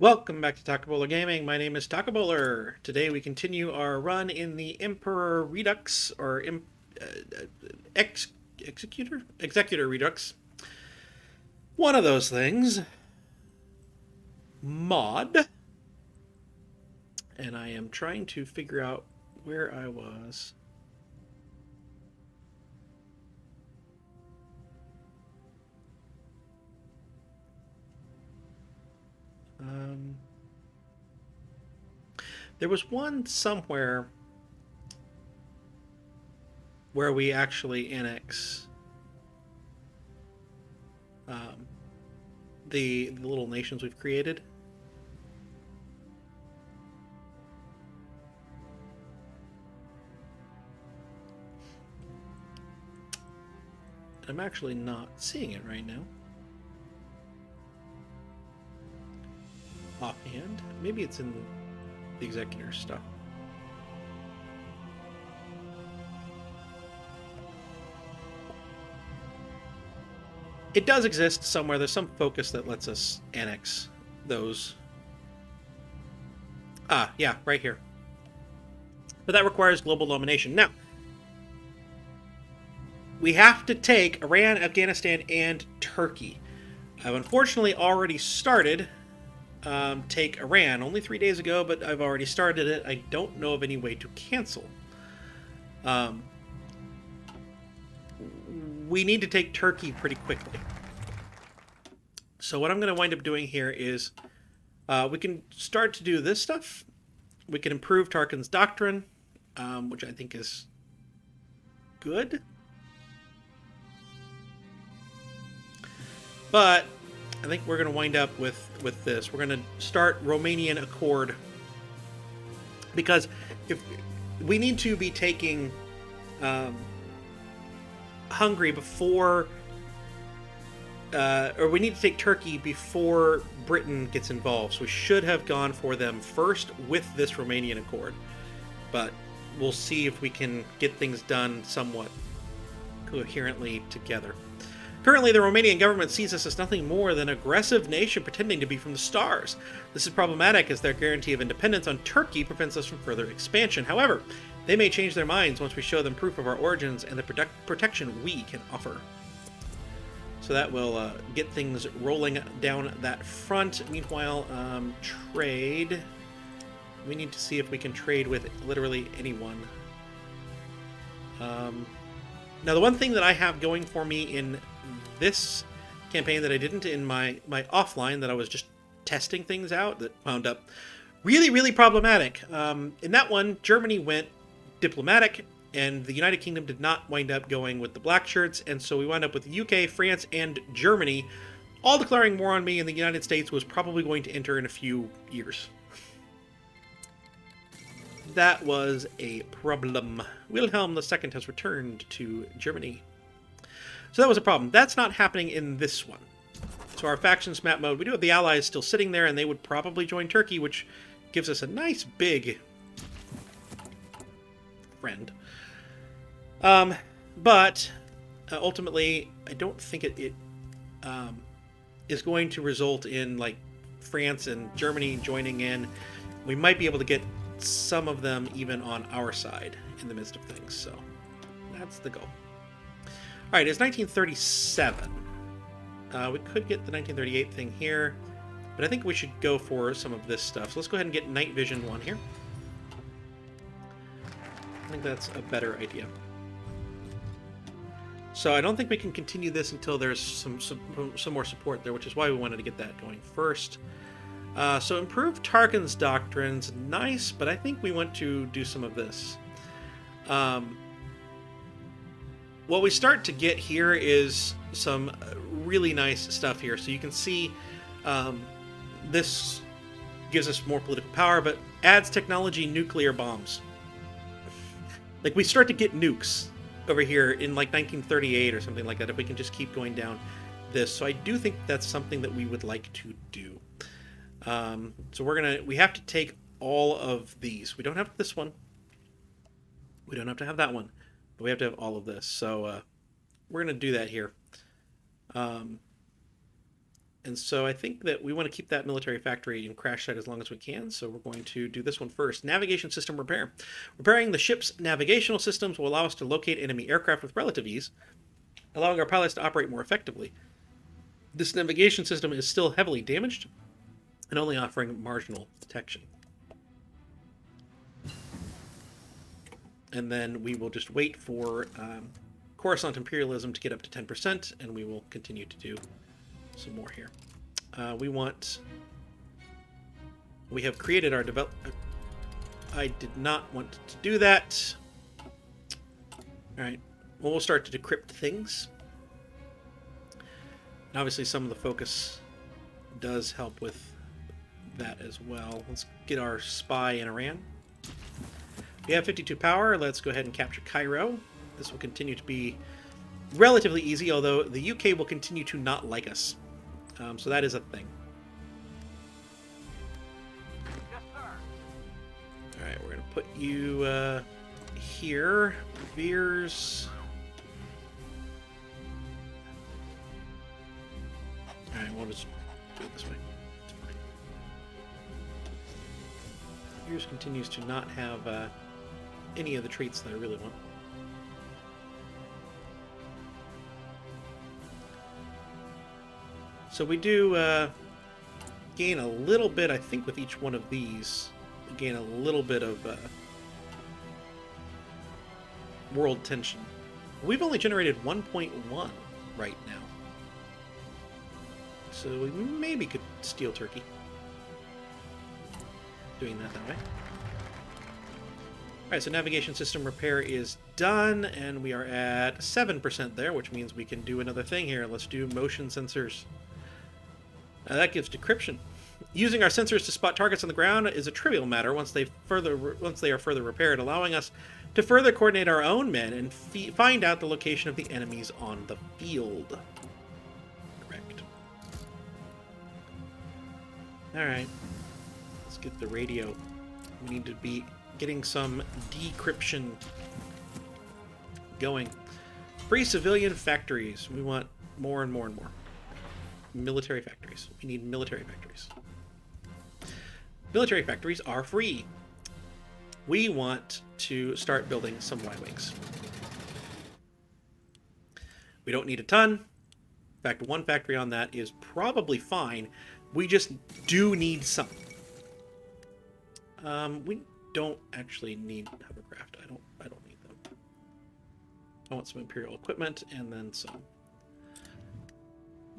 Welcome back to Taco Bowler Gaming. My name is Taco Bowler. Today we continue our run in the Emperor Redux or Ex, Executor Redux. One of those things. Mod. And I am trying to figure out where I was. There was one somewhere where we actually annex um, the little nations we've created. I'm actually not seeing it right now. Offhand. Maybe it's in the Executor stuff. It does exist somewhere. There's some focus that lets us annex those. Ah, yeah, right here. But that requires global domination. Now, we have to take Iran, Afghanistan, and Turkey. I've unfortunately already started take Iran only 3 days ago, but I've already started it. I don't know of any way to cancel. We need to take Turkey pretty quickly. So what I'm going to wind up doing here is we can start to do this stuff. We can improve Tarkin's doctrine, which I think is good. But I think we're going to wind up with this. We're going to start Romanian Accord. Because if we need to be taking Hungary before... or we need to take Turkey before Britain gets involved. So we should have gone for them first with this Romanian Accord. But we'll see if we can get things done somewhat coherently together. Currently, the Romanian government sees us as nothing more than an aggressive nation pretending to be from the stars. This is problematic as their guarantee of independence on Turkey prevents us from further expansion. However, they may change their minds once we show them proof of our origins and the protection we can offer. So that will get things rolling down that front. Meanwhile, trade. We need to see if we can trade with literally anyone. Now, the one thing that I have going for me in this campaign that I didn't in my offline, that I was just testing things out, that wound up really, really problematic. In that one, Germany went diplomatic, and the United Kingdom did not wind up going with the black shirts, and so we wound up with the UK, France, and Germany all declaring war on me, and the United States was probably going to enter in a few years. That was a problem. Wilhelm II has returned to Germany. So that was a problem. That's not happening in this one. So our factions map mode, we do have the Allies still sitting there, and they would probably join Turkey, which gives us a nice big friend. But ultimately, I don't think it is going to result in like France and Germany joining in. We might be able to get some of them even on our side in the midst of things. So that's the goal. All right, it's 1937. We could get the 1938 thing here, but I think we should go for some of this stuff. So let's go ahead and get Night Vision 1 here. I think that's a better idea. So I don't think we can continue this until there's some more support there, which is why we wanted to get that going first. So improve Tarkin's doctrines, nice, but I think we want to do some of this. What we start to get here is some really nice stuff here. So you can see this gives us more political power, but adds technology nuclear bombs. Like, we start to get nukes over here in like 1938 or something like that if we can just keep going down this. So I do think that's something that we would like to do. So we have to take all of these. We don't have this one. We don't have to have that one, but we have to have all of this. So we're gonna do that here. And so I think that we want to keep that military factory in crash site as long as we can. So we're going to do this one first. Navigation system repair. Repairing the ship's navigational systems will allow us to locate enemy aircraft with relative ease, allowing our pilots to operate more effectively. This navigation system is still heavily damaged and only offering marginal protection. And then we will just wait for Coruscant imperialism to get up to 10%, and we will continue to do some more here. We have created our develop. I did not want to do that. All right. Well, we'll start to decrypt things. And obviously, some of the focus does help with that as well. Let's get our spy in Iran. We have 52 power. Let's go ahead and capture Cairo. This will continue to be relatively easy, although the UK will continue to not like us. So that is a thing. Yes, sir. All right, we're going to put you here. Veers. All right, we'll just do it this way. It's fine. Veers continues to not have any of the traits that I really want. So we do gain a little bit, I think, with each one of these. We gain a little bit of world tension. We've only generated 1.1 right now. So we maybe could steal Turkey. Doing that way. Alright, so navigation system repair is done, and we are at 7% there, which means we can do another thing here. Let's do motion sensors. That gives decryption. Using our sensors to spot targets on the ground is a trivial matter once they are further repaired, allowing us to further coordinate our own men and find out the location of the enemies on the field. Correct. Alright. Let's get the radio. We need to be getting some decryption going. Free civilian factories. We want more and more and more. Military factories. We need military factories. Military factories are free. We want to start building some Y-Wings. We don't need a ton. In fact, one factory on that is probably fine. We just do need some. We don't actually need hovercraft. I don't need them. I want some Imperial equipment and then some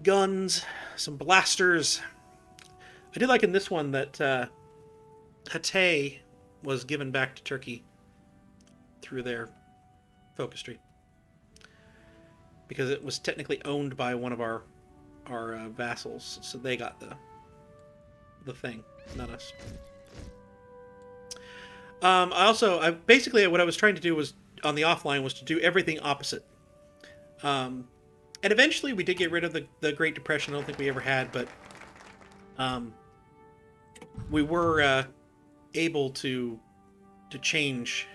guns, some blasters. I did like in this one that Hatay was given back to Turkey through their focus tree, because it was technically owned by one of our vassals, so they got the thing, not us. I basically what I was trying to do was on the offline was to do everything opposite. And eventually we did get rid of the Great Depression. I don't think we ever had, but we were able to change.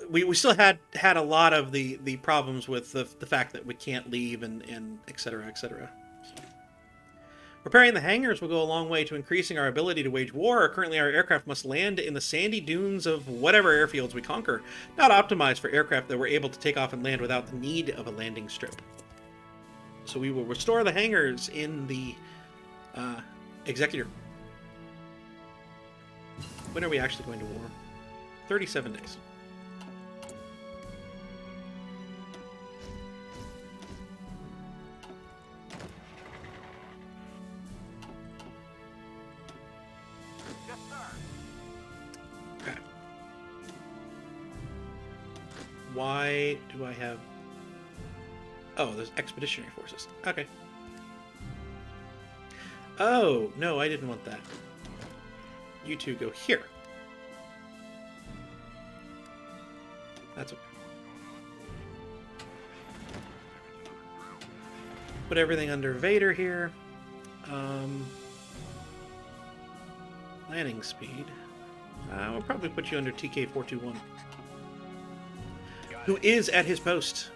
We still had a lot of the problems with the fact that we can't leave and et cetera, et cetera. So. Repairing the hangars will go a long way to increasing our ability to wage war. Currently, our aircraft must land in the sandy dunes of whatever airfields we conquer, not optimized for aircraft that were able to take off and land without the need of a landing strip. So we will restore the hangars in the Executor. When are we actually going to war? 37 days. Why do I have... Oh, there's expeditionary forces. Okay. Oh, no, I didn't want that. You two go here. That's okay. Put everything under Vader here. Landing speed. We'll probably put you under TK421. Who is at his post.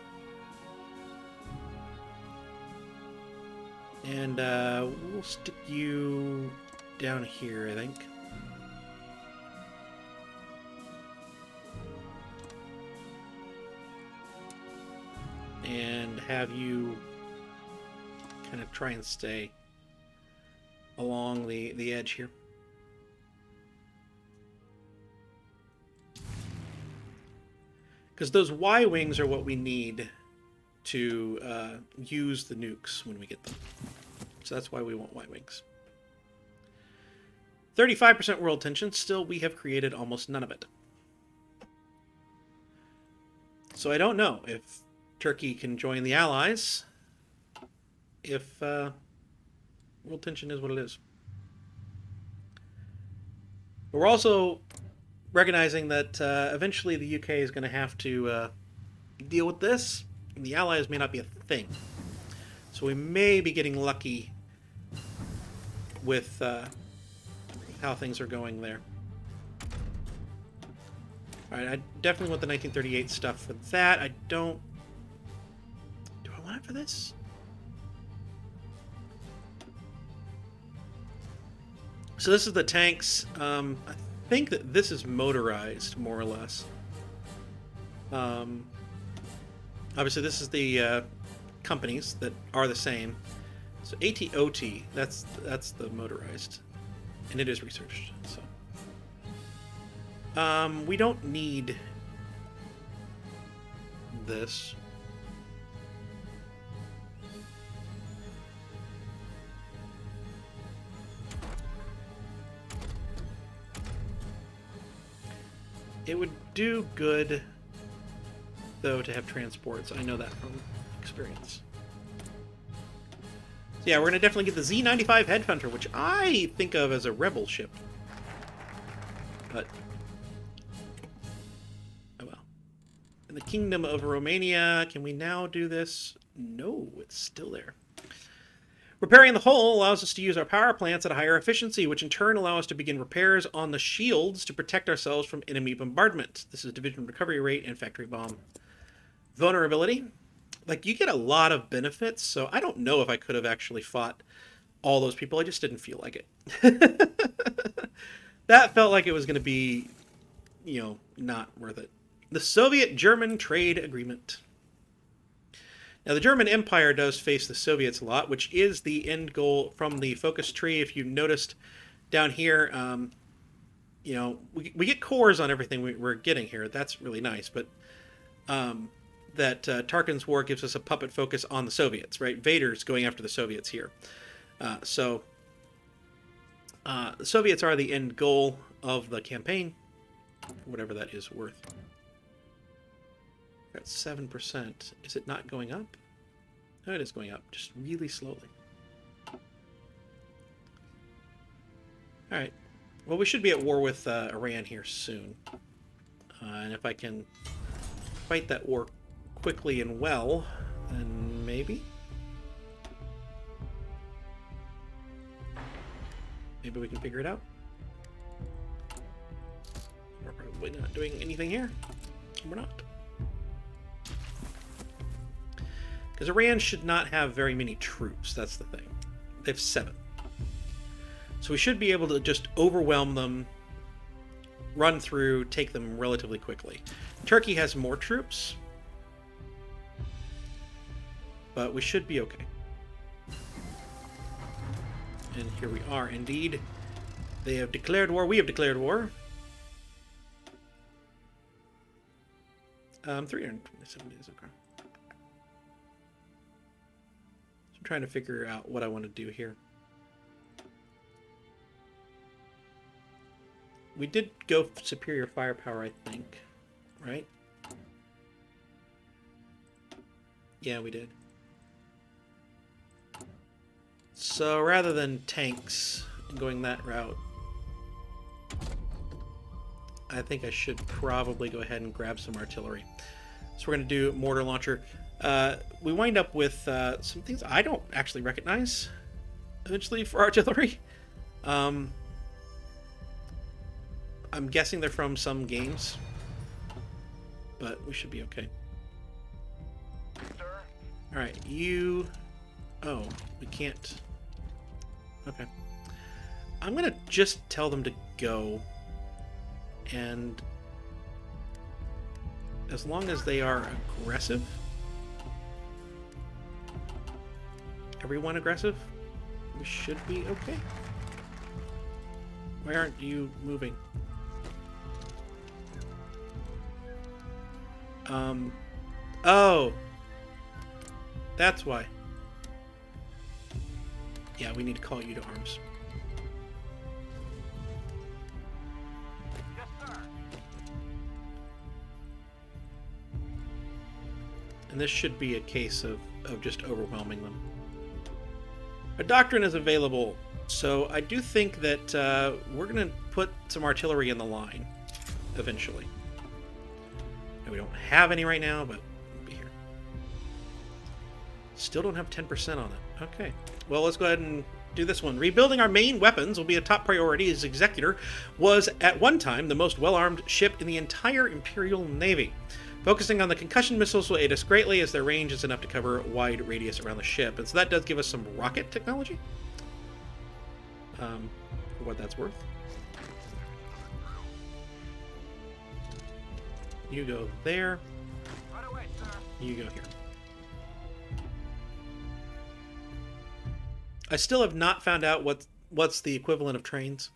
And we'll stick you down here, I think. And have you kind of try and stay along the edge here. Because those Y-wings are what we need to use the nukes when we get them. So that's why we want Y-wings. 35% world tension. Still, we have created almost none of it. So I don't know if Turkey can join the Allies if world tension is what it is. But we're also recognizing that eventually the UK is going to have to deal with this, and the Allies may not be a thing. So we may be getting lucky with how things are going there. Alright, I definitely want the 1938 stuff for that. I don't... Do I want it for this? So this is the tanks. I think that this is motorized, more or less. Obviously, this is the companies that are the same. So ATOT, that's the motorized, and it is researched. So we don't need this. It would do good, though, to have transports. I know that from experience. So yeah, we're going to definitely get the Z-95 Headhunter, which I think of as a rebel ship. But, oh well. In the Kingdom of Romania, can we now do this? No, it's still there. Repairing the hull allows us to use our power plants at a higher efficiency, which in turn allow us to begin repairs on the shields to protect ourselves from enemy bombardment. This is division recovery rate and factory bomb vulnerability. Like, you get a lot of benefits, so I don't know if I could have actually fought all those people. I just didn't feel like it. That felt like it was going to be, you know, not worth it. The Soviet-German trade agreement. Now, the German Empire does face the Soviets a lot, which is the end goal from the focus tree. If you noticed down here, you know, we get cores on everything we're getting here. That's really nice. But that Tarkin's War gives us a puppet focus on the Soviets, right? Vader's going after the Soviets here. So the Soviets are the end goal of the campaign, whatever that is worth. We're at 7%. Is it not going up? No, it is going up, just really slowly. Alright. Well, we should be at war with Iran here soon. And if I can fight that war quickly and well, then maybe? Maybe we can figure it out. We're probably not doing anything here. We're not. Because Iran should not have very many troops, that's the thing. They have 7. So we should be able to just overwhelm them, run through, take them relatively quickly. Turkey has more troops, but we should be okay. And here we are, indeed. They have declared war. We have declared war. 327 days, okay. Trying to figure out what I want to do here. We did go superior firepower, I think, right? Yeah, we did. So rather than tanks and going that route, I think I should probably go ahead and grab some artillery. So we're going to do mortar launcher. We wind up with some things I don't actually recognize eventually for artillery. I'm guessing they're from some games, but we should be okay. Alright, you... Oh, we can't. Okay. I'm going to just tell them to go. And as long as they are aggressive. Everyone aggressive? We should be okay. Why aren't you moving? Oh! That's why. Yeah, we need to call you to arms. Yes, sir. And this should be a case of just overwhelming them. A doctrine is available, so I do think that we're going to put some artillery in the line eventually. And we don't have any right now, but we'll be here. Still don't have 10% on it. Okay. Well, let's go ahead and do this one. Rebuilding our main weapons will be a top priority, as Executor was at one time the most well-armed ship in the entire Imperial Navy. Focusing on the concussion missiles will aid us greatly, as their range is enough to cover a wide radius around the ship. And so that does give us some rocket technology. For what that's worth. You go there. Right away, sir. You go here. I still have not found out what's the equivalent of trains.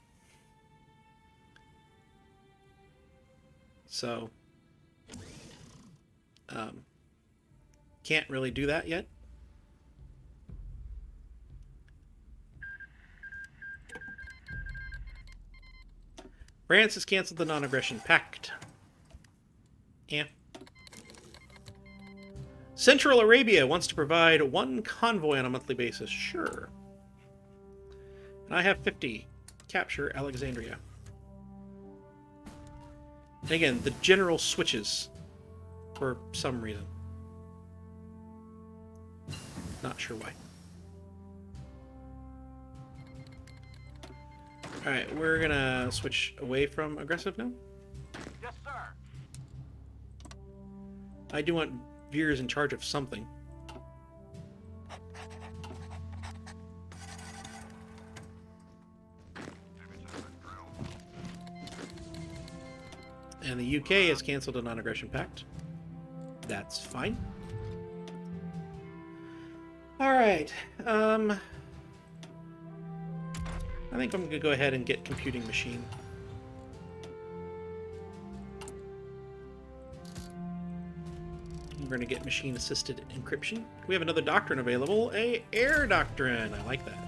So, can't really do that yet. France has canceled the non-aggression pact. Yeah. Central Arabia wants to provide one convoy on a monthly basis. Sure. And I have 50. Capture Alexandria. And again, the general switches for some reason. Not sure why. Alright, we're gonna switch away from aggressive now. Yes, sir. I do want Veer's in charge of something. And the UK has cancelled a non-aggression pact. That's fine. Alright. I think I'm going to go ahead and get computing machine. We're going to get machine-assisted encryption. We have another doctrine available, a air doctrine. I like that.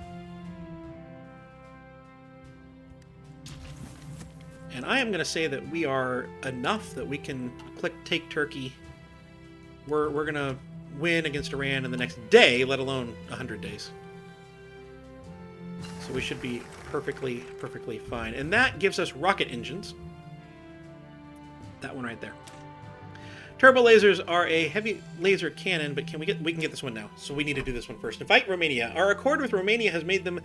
And I am going to say that we are enough that we can click take Turkey. We're going to win against Iran in the next day, let alone 100 days. So we should be perfectly fine. And that gives us rocket engines. That one right there. Turbo lasers are a heavy laser cannon, but we can get this one now. So we need to do this one first. To fight Romania. Our accord with Romania has made them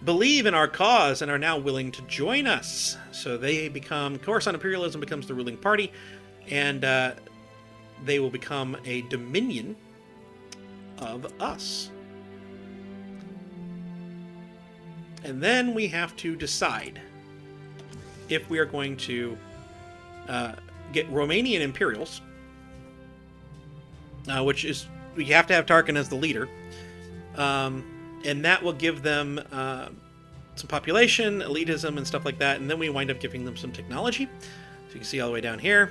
believe in our cause and are now willing to join us. So they become, Coruscant imperialism becomes the ruling party, and they will become a dominion of us. And then we have to decide if we are going to get Romanian Imperials, which is, we have to have Tarkin as the leader, and that will give them some population, elitism, and stuff like that, and then we wind up giving them some technology. So you can see all the way down here,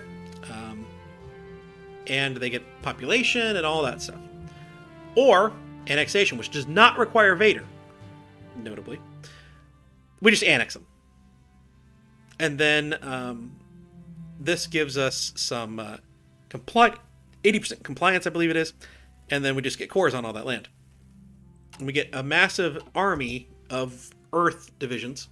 and they get population and all that stuff. Or annexation, which does not require Vader, notably. We just annex them. And then this gives us some 80% compliance, I believe it is. And then we just get cores on all that land. And we get a massive army of Earth divisions.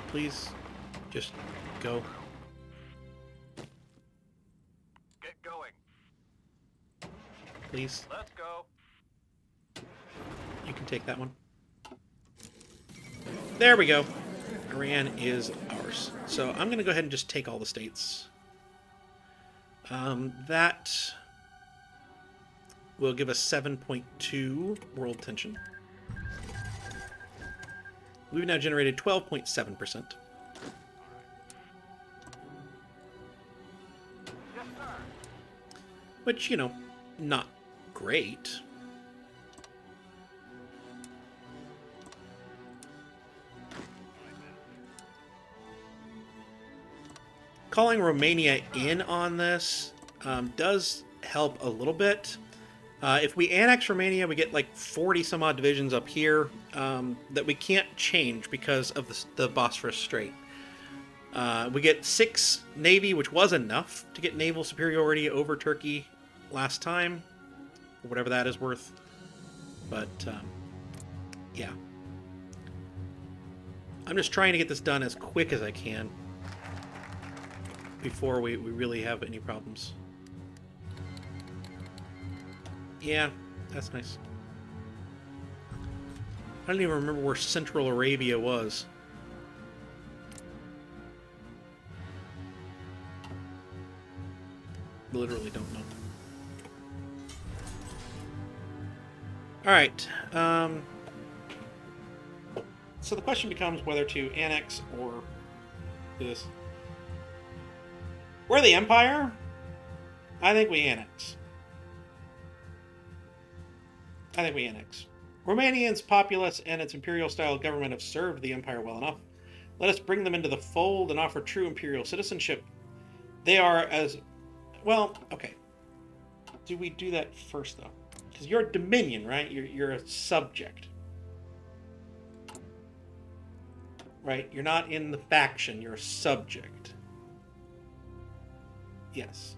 Please, just go. Get going. Please. Let's go. You can take that one. There we go. Iran is ours. So I'm going to go ahead and just take all the states. That will give us 7.2 world tension. We've now generated 12.7%. Yes, sir. Which, you know, not great. Calling Romania in on this does help a little bit. If we annex Romania, we get like 40 some odd divisions up here that we can't change because of the Bosphorus Strait. We get 6 Navy, which was enough to get naval superiority over Turkey last time, or whatever that is worth. But, yeah. I'm just trying to get this done as quick as I can before we really have any problems. Yeah, that's nice. I don't even remember where Central Arabia was. Literally don't know. Alright. So the question becomes whether to annex or do this. We're the Empire? I think we annex. Romanians, populace, and its imperial-style government have served the Empire well enough. Let us bring them into the fold and offer true imperial citizenship. They are as... Well, okay. Do we do that first, though? Because you're a dominion, right? You're a subject. Right? You're not in the faction. You're a subject. Yes.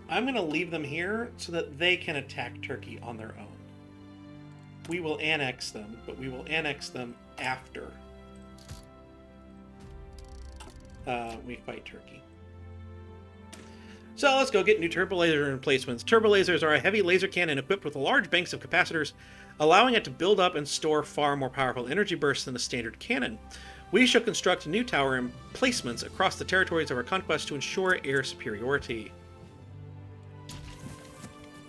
I'm going to leave them here so that they can attack Turkey on their own. We will annex them, but we will annex them after we fight Turkey. So let's go get new turbo laser emplacements. Turbo lasers are a heavy laser cannon equipped with large banks of capacitors, allowing it to build up and store far more powerful energy bursts than a standard cannon. We shall construct new tower emplacements across the territories of our conquest to ensure air superiority.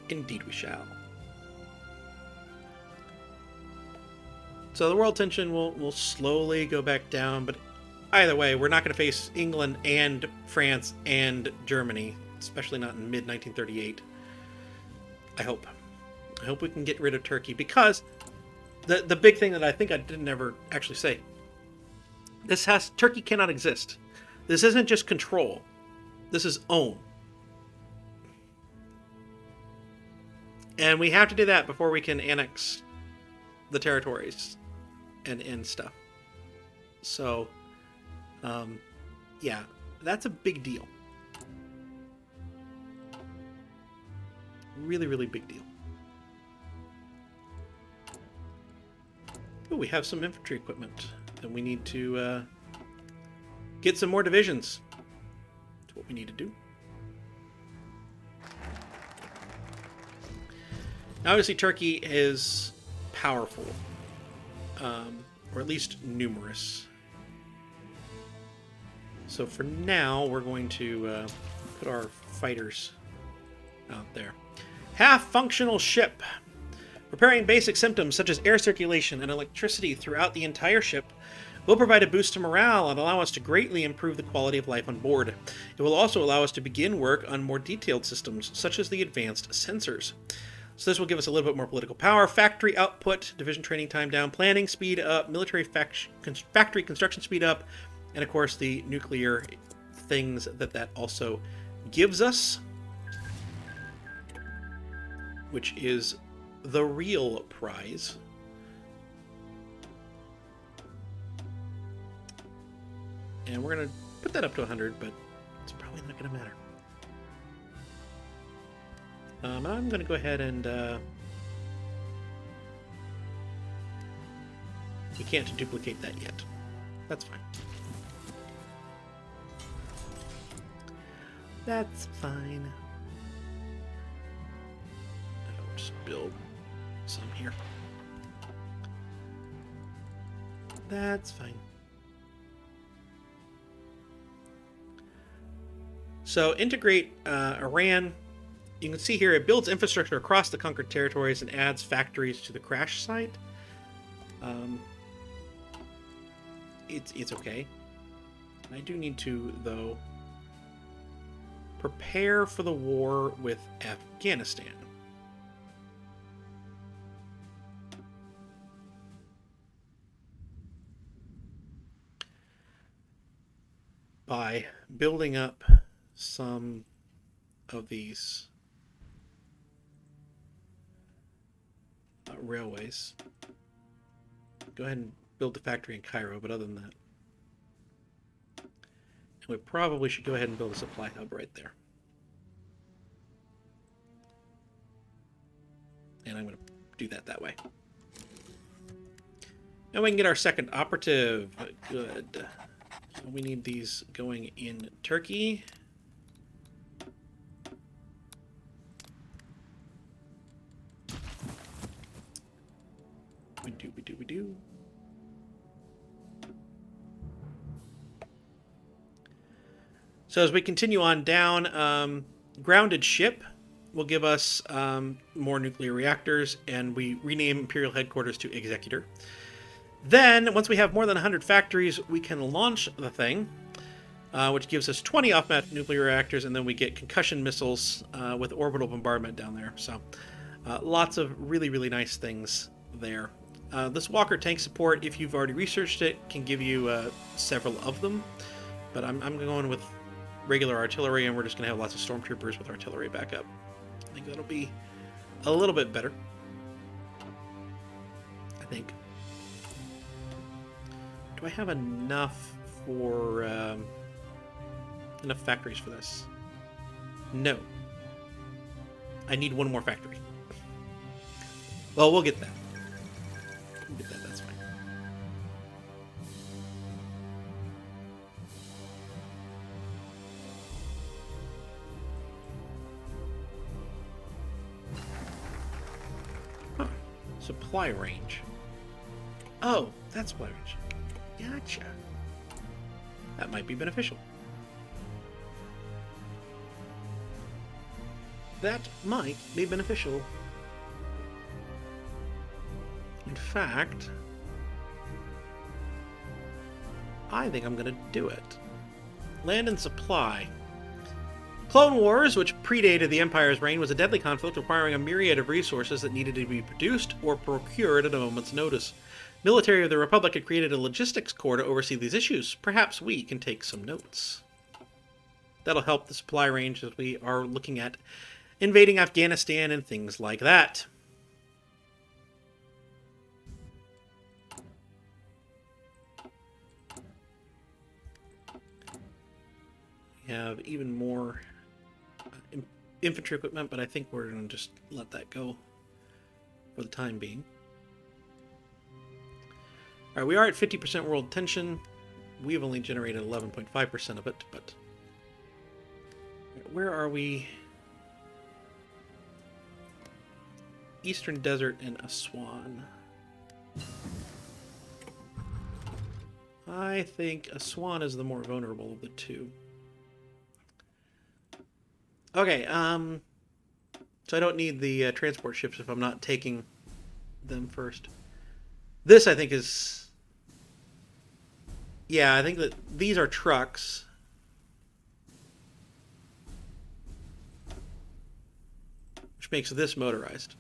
Indeed we shall. So the world tension will slowly go back down, but either way, we're not going to face England and France and Germany, especially not in mid-1938. I hope. I hope we can get rid of Turkey, because the big thing that I think I didn't ever actually say, Turkey cannot exist. This isn't just control. This is own. And we have to do that before we can annex the territories and stuff. So, yeah, that's a big deal. Really, really big deal. Ooh, we have some infantry equipment, and we need to get some more divisions. That's what we need to do. Obviously, Turkey is powerful, or at least numerous. So for now, we're going to put our fighters out there. Half-functional ship. Repairing basic symptoms such as air circulation and electricity throughout the entire ship will provide a boost to morale and allow us to greatly improve the quality of life on board. It will also allow us to begin work on more detailed systems, such as the advanced sensors. So this will give us a little bit more political power, factory output, division training time down, planning speed up, military factory construction speed up, and of course the nuclear things that also gives us, which is the real prize. And we're going to put that up to 100, but it's probably not going to matter. I'm going to go ahead and... we can't duplicate that yet. That's fine. That's fine. I'll just build some here. That's fine. So integrate Iran. You can see here it builds infrastructure across the conquered territories and adds factories to the crash site. It's okay. I do need to, though, prepare for the war with Afghanistan. By building up some of these railways. Go ahead and build the factory in Cairo, but other than that, we probably should go ahead and build a supply hub right there. And I'm going to do that way. And we can get our second operative. Good. So we need these going in Turkey. We do. So as we continue on down, grounded ship will give us more nuclear reactors, and we rename Imperial Headquarters to Executor. Then, once we have more than 100 factories, we can launch the thing, which gives us 20 off-map nuclear reactors, and then we get concussion missiles with orbital bombardment down there. So lots of really, really nice things there. This Walker tank support, if you've already researched it, can give you several of them. But I'm going with regular artillery, and we're just going to have lots of stormtroopers with artillery backup. I think that'll be a little bit better. I think. Do I have enough for enough factories for this? No. I need one more factory. Well, we'll get that. We'll get that. That's fine. Huh. Supply range. Oh, that's supply range. Gotcha. That might be beneficial. That might be beneficial. In fact, I think I'm going to do it. Land and supply. Clone Wars, which predated the Empire's reign, was a deadly conflict requiring a myriad of resources that needed to be produced or procured at a moment's notice. Military of the Republic had created a logistics corps to oversee these issues. Perhaps we can take some notes. That'll help the supply range as we are looking at invading Afghanistan and things like that. We have even more infantry equipment, but I think we're going to just let that go for the time being. All right, we are at 50% world tension. We've only generated 11.5% of it, but where are we? Eastern Desert and Aswan. I think Aswan is the more vulnerable of the two. Okay, so I don't need the transport ships if I'm not taking them first. This, I think, is... Yeah, I think that these are trucks. Which makes this motorized.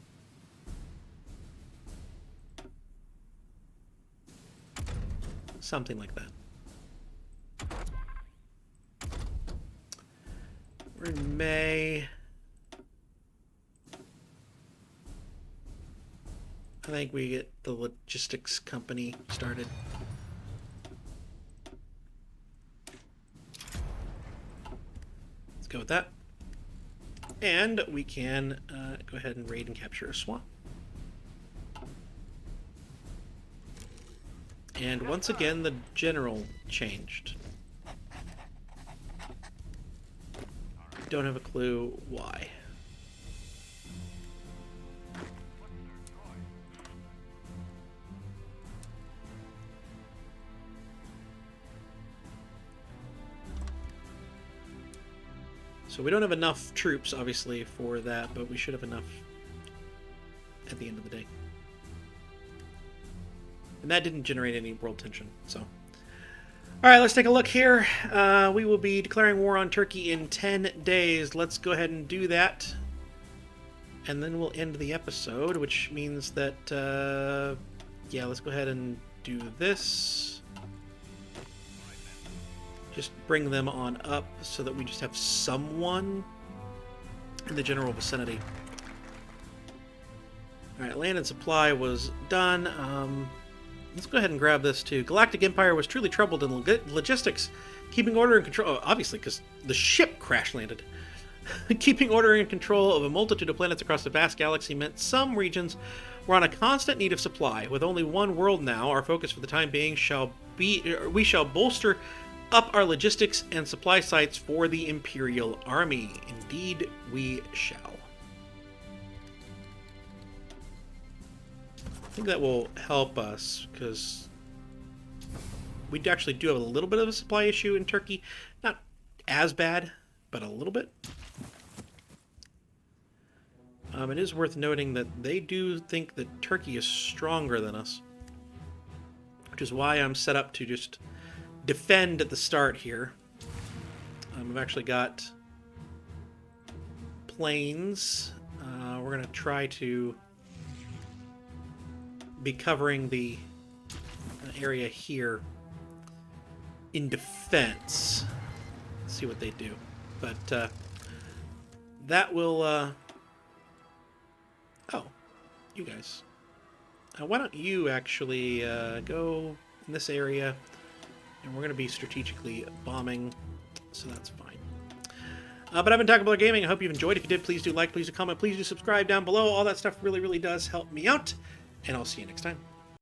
Something like that. We're in May. I think we get the logistics company started. Let's go with that. And we can go ahead and raid and capture a swamp. And once again, the general changed. Don't have a clue why. So we don't have enough troops, obviously, for that, but we should have enough at the end of the day. And that didn't generate any world tension, so... Alright, let's take a look here. We will be declaring war on Turkey in 10 days. Let's go ahead and do that. And then we'll end the episode, which means that, yeah, let's go ahead and do this. Just bring them on up so that we just have someone in the general vicinity. Alright, land and supply was done. Let's go ahead and grab this too. Galactic Empire was truly troubled in logistics, keeping order and control. Obviously, because the ship crash landed. Keeping order and control of a multitude of planets across the vast galaxy meant some regions were on a constant need of supply. With only one world now, our focus for the time being we shall bolster up our logistics and supply sites for the Imperial Army. Indeed, we shall. I think that will help us, because we actually do have a little bit of a supply issue in Turkey. Not as bad, but a little bit. It is worth noting that they do think that Turkey is stronger than us, which is why I'm set up to just defend at the start here. I've actually got planes. We're going to try to be covering the area here in defense. Let's see what they do. But that will... Oh, you guys. Why don't you actually go in this area, and we're going to be strategically bombing, so that's fine. But I've been talking about gaming. I hope you've enjoyed. If you did, please do like, please do comment, please do subscribe down below. All that stuff really, really does help me out. And I'll see you next time.